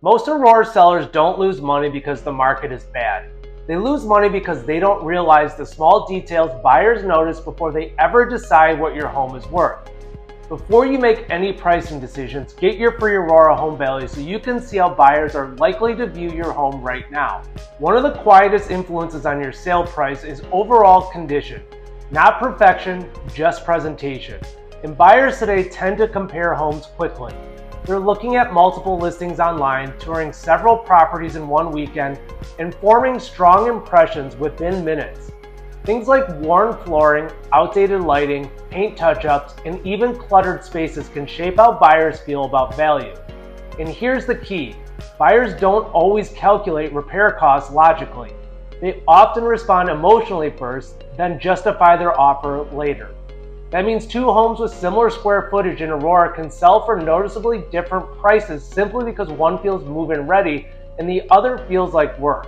Most Aurora sellers don't lose money because the market is bad. They lose money because they don't realize the small details buyers notice before they ever decide what your home is worth. Before you make any pricing decisions, get your free Aurora home value so you can see how buyers are likely to view your home right now. One of the quietest influences on your sale price is overall condition. Not perfection, just presentation. And buyers today tend to compare homes quickly. They're looking at multiple listings online, touring several properties in one weekend, and forming strong impressions within minutes. Things like worn flooring, outdated lighting, paint touch-ups, and even cluttered spaces can shape how buyers feel about value. And here's the key: buyers don't always calculate repair costs logically. They often respond emotionally first, then justify their offer later. That means two homes with similar square footage in Aurora can sell for noticeably different prices simply because one feels move-in ready and the other feels like work.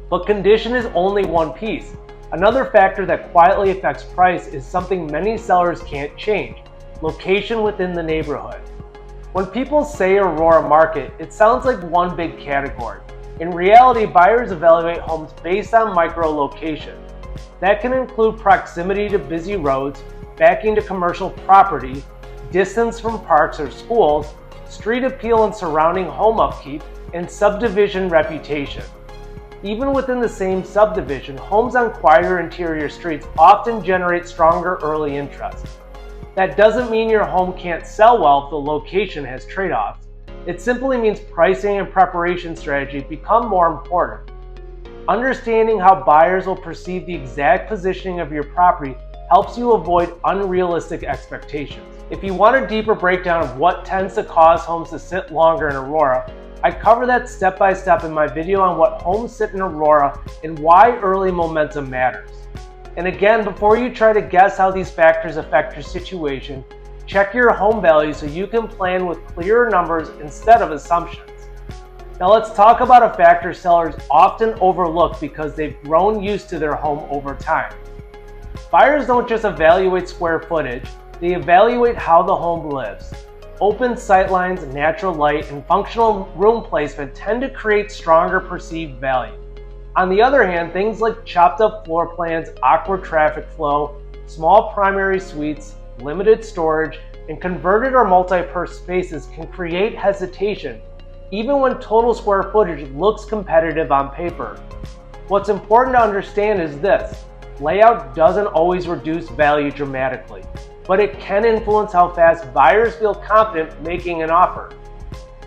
But condition is only one piece. Another factor that quietly affects price is something many sellers can't change: location within the neighborhood. When people say Aurora market, it sounds like one big category. In reality, buyers evaluate homes based on micro-location. That can include proximity to busy roads, backing to commercial property, distance from parks or schools, street appeal and surrounding home upkeep, and subdivision reputation. Even within the same subdivision, homes on quieter interior streets often generate stronger early interest. That doesn't mean your home can't sell well if the location has trade-offs. It simply means pricing and preparation strategy become more important. Understanding how buyers will perceive the exact positioning of your property helps you avoid unrealistic expectations. If you want a deeper breakdown of what tends to cause homes to sit longer in Aurora, I cover that step by step in my video on what homes sit in Aurora and why early momentum matters. And again, before you try to guess how these factors affect your situation, check your home value so you can plan with clearer numbers instead of assumptions. Now let's talk about a factor sellers often overlook because they've grown used to their home over time. Buyers don't just evaluate square footage, they evaluate how the home lives. Open sightlines, natural light, and functional room placement tend to create stronger perceived value. On the other hand, things like chopped up floor plans, awkward traffic flow, small primary suites, limited storage, and converted or multi-purpose spaces can create hesitation, even when total square footage looks competitive on paper. What's important to understand is this: layout doesn't always reduce value dramatically, but it can influence how fast buyers feel confident making an offer.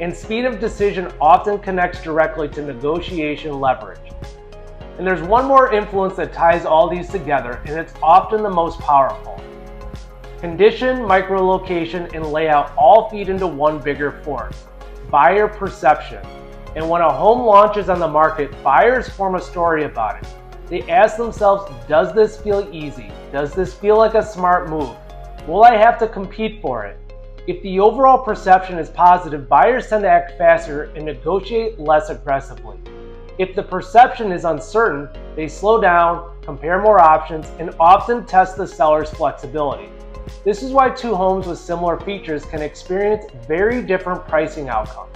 And speed of decision often connects directly to negotiation leverage. And there's one more influence that ties all these together, and it's often the most powerful. Condition, micro-location, and layout all feed into one bigger force: buyer perception. And when a home launches on the market, buyers form a story about it. They ask themselves, does this feel easy? Does this feel like a smart move? Will I have to compete for it? If the overall perception is positive, buyers tend to act faster and negotiate less aggressively. If the perception is uncertain, they slow down, compare more options, and often test the seller's flexibility. This is why two homes with similar features can experience very different pricing outcomes.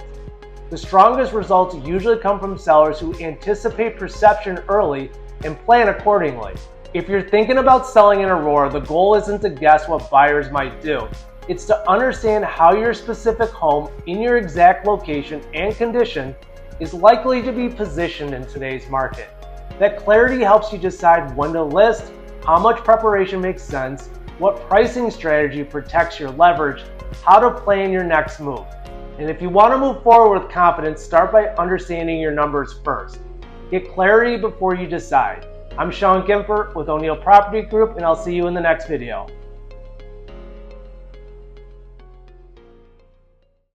The strongest results usually come from sellers who anticipate perception early and plan accordingly. If you're thinking about selling in Aurora, the goal isn't to guess what buyers might do. It's to understand how your specific home in your exact location and condition is likely to be positioned in today's market. That clarity helps you decide when to list, how much preparation makes sense, what pricing strategy protects your leverage, how to plan your next move. And if you want to move forward with confidence, start by understanding your numbers first. Get clarity before you decide. I'm Gimpert with O'Neill Property Group, and I'll see you in the next video.